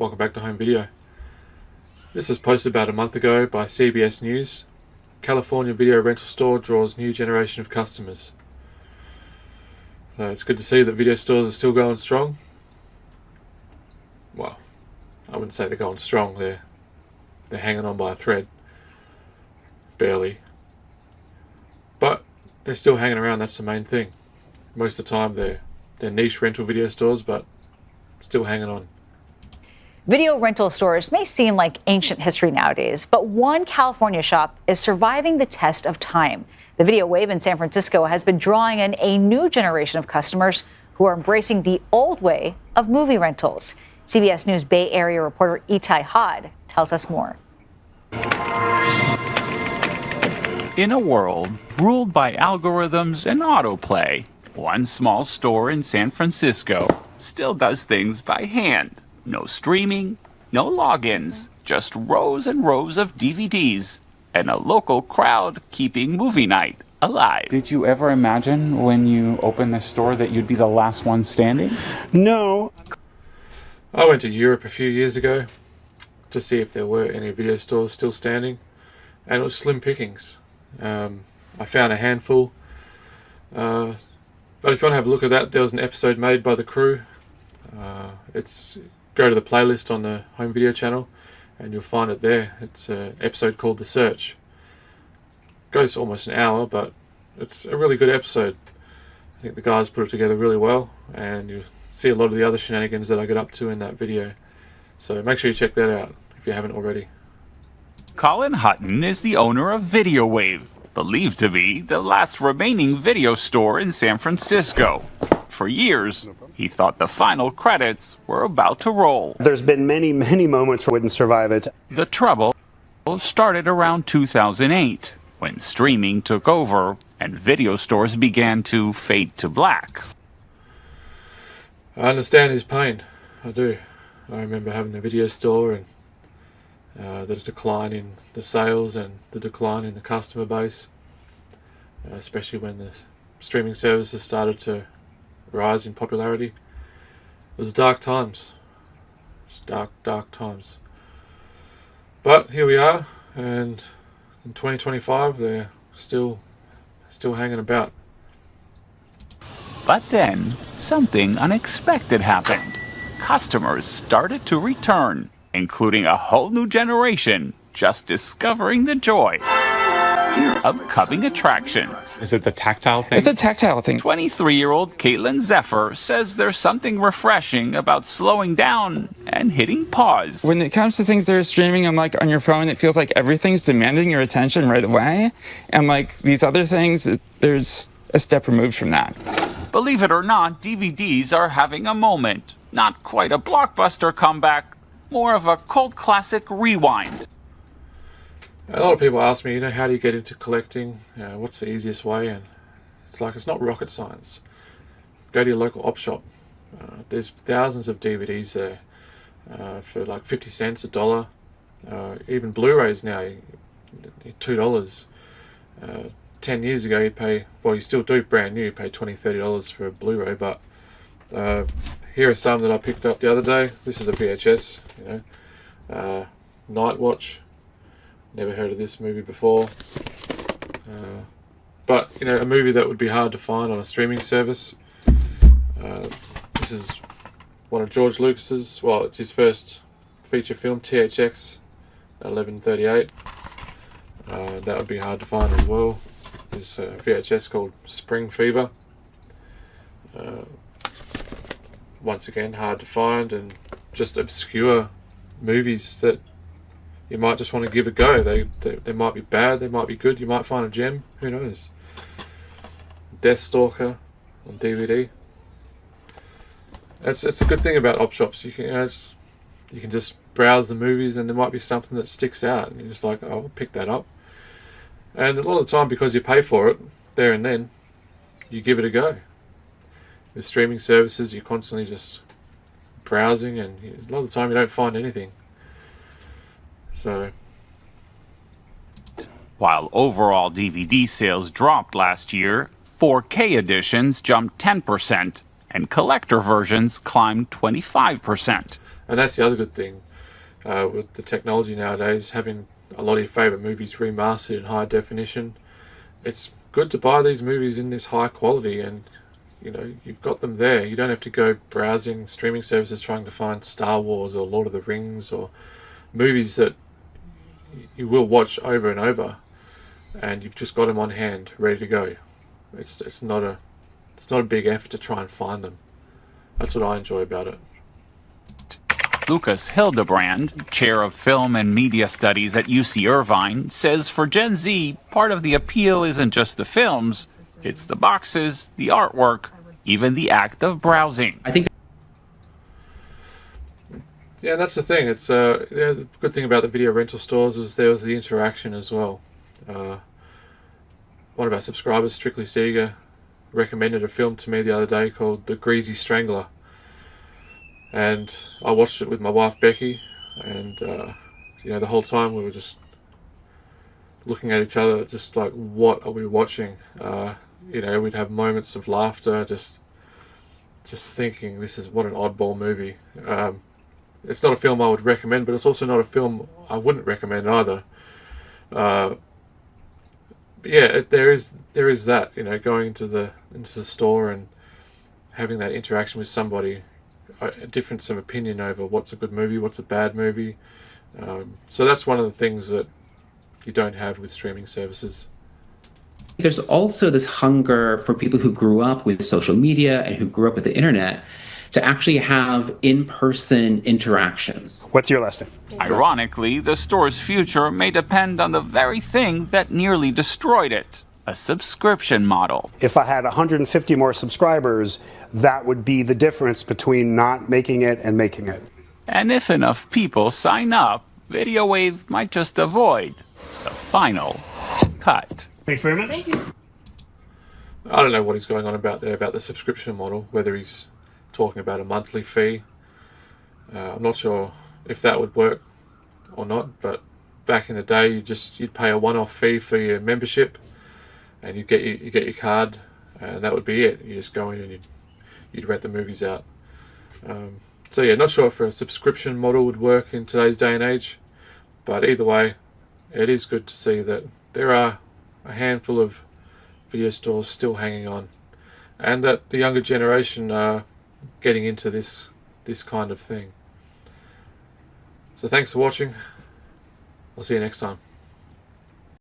welcome back to Home Video. This was posted about a month ago by CBS News. California video rental store draws new generation of customers. So it's good to see that video stores are still going strong. Well, I wouldn't say they're going strong, they're hanging on by a thread. Barely. But they're still hanging around, that's the main thing. Most of the time they're niche rental video stores, but still hanging on. Video rental stores may seem like ancient history nowadays, but one California shop is surviving the test of time. The Video Wave in San Francisco has been drawing in a new generation of customers who are embracing the old way of movie rentals. CBS News Bay Area reporter Itai Hod tells us more. In a world ruled by algorithms and autoplay, one small store in San Francisco still does things by hand. No streaming, no logins, just rows and rows of DVDs, and a local crowd keeping movie night alive. Did you ever imagine when you opened this store that you'd be the last one standing? No. I went to Europe a few years ago to see if there were any video stores still standing, and it was slim pickings. I found a handful, but if you want to have a look at that, there was an episode made by The Crew. Go to the playlist on the Home Video channel and you'll find it there. It's an episode called The Search. Goes almost an hour, but it's a really good episode. I think the guys put it together really well, and you see a lot of the other shenanigans that I get up to in that video. So make sure you check that out if you haven't already. Colin Hutton is the owner of Video Wave, believed to be the last remaining video store in San Francisco. For years, he thought the final credits were about to roll. There's been many moments where I wouldn't survive it. The trouble started around 2008, when streaming took over and video stores began to fade to black. I understand his pain. I do. I remember having the video store and the decline in the sales and the decline in the customer base, especially when the streaming services started to rise in popularity. It was dark times. It's dark times. But here we are, and in 2025 they're still hanging about. But then something unexpected happened. Customers started to return, including a whole new generation just discovering the joy of coming attractions. Is it the tactile thing? It's a tactile thing. 23-year-old Caitlin Zephyr says there's something refreshing about slowing down and hitting pause. When it comes to things that are streaming on on your phone, it feels like everything's demanding your attention right away. And like these other things, there's a step removed from that. Believe it or not, DVDs are having a moment. Not quite a blockbuster comeback, more of a cult classic rewind. A lot of people ask me, how do you get into collecting? What's the easiest way? And it's not rocket science. Go to your local op shop. There's thousands of DVDs there for like 50 cents, $1. Even Blu-rays now, $2. 10 years ago you'd pay, well, you still do brand new, you pay $20, $30 for a Blu-ray, but here are some that I picked up the other day. This is a VHS, Night Watch. Never heard of this movie before. But, a movie that would be hard to find on a streaming service. This is one of George Lucas's, well, it's his first feature film, THX 1138. That would be hard to find as well. There's a VHS called Spring Fever. Once again, hard to find, and just obscure movies that you might just want to give a go. They might be bad, they might be good, you might find a gem, who knows. Deathstalker on DVD. It's a good thing about op shops. You can just browse the movies and there might be something that sticks out and you're just like, oh, I'll pick that up. And a lot of the time, because you pay for it there and then, you give it a go. With streaming services, you're constantly just browsing, and a lot of the time you don't find anything. So, while overall DVD sales dropped last year, 4K editions jumped 10% and collector versions climbed 25%. And that's the other good thing with the technology nowadays, having a lot of your favourite movies remastered in high definition. It's good to buy these movies in this high quality, and you've got them there. You don't have to go browsing streaming services trying to find Star Wars or Lord of the Rings or movies that you will watch over and over, and you've just got them on hand, ready to go. It's not a big effort to try and find them. That's what I enjoy about it. Lucas Hildebrand, chair of film and media studies at UC Irvine, says for Gen Z, part of the appeal isn't just the films, it's the boxes, the artwork, even the act of browsing. I think. Yeah, that's the thing. It's the good thing about the video rental stores is there was the interaction as well. One of our subscribers, Strictly Sega, recommended a film to me the other day called The Greasy Strangler. And I watched it with my wife Becky, and the whole time we were just looking at each other, just like, what are we watching? We'd have moments of laughter, just thinking, this is what an oddball movie. It's not a film I would recommend, but it's also not a film I wouldn't recommend either. But yeah, there is that, going into the store and having that interaction with somebody. A difference of opinion over what's a good movie, what's a bad movie. So that's one of the things that you don't have with streaming services. There's also this hunger for people who grew up with social media and who grew up with the internet to actually have in-person interactions. What's your last name? Ironically, the store's future may depend on the very thing that nearly destroyed it, a subscription model. If I had 150 more subscribers, that would be the difference between not making it and making it. And if enough people sign up, VideoWave might just avoid the final cut. Thanks very much. I don't know what he's going on about there about the subscription model, whether he's talking about a monthly fee. I'm not sure if that would work or not, but back in the day you'd pay a one-off fee for your membership, and you get your card, and that would be it. You just go in and you'd rent the movies out. So yeah, not sure if a subscription model would work in today's day and age, but either way, it is good to see that there are a handful of video stores still hanging on, and that the younger generation are getting into this kind of thing. So thanks for watching. I'll see you next time.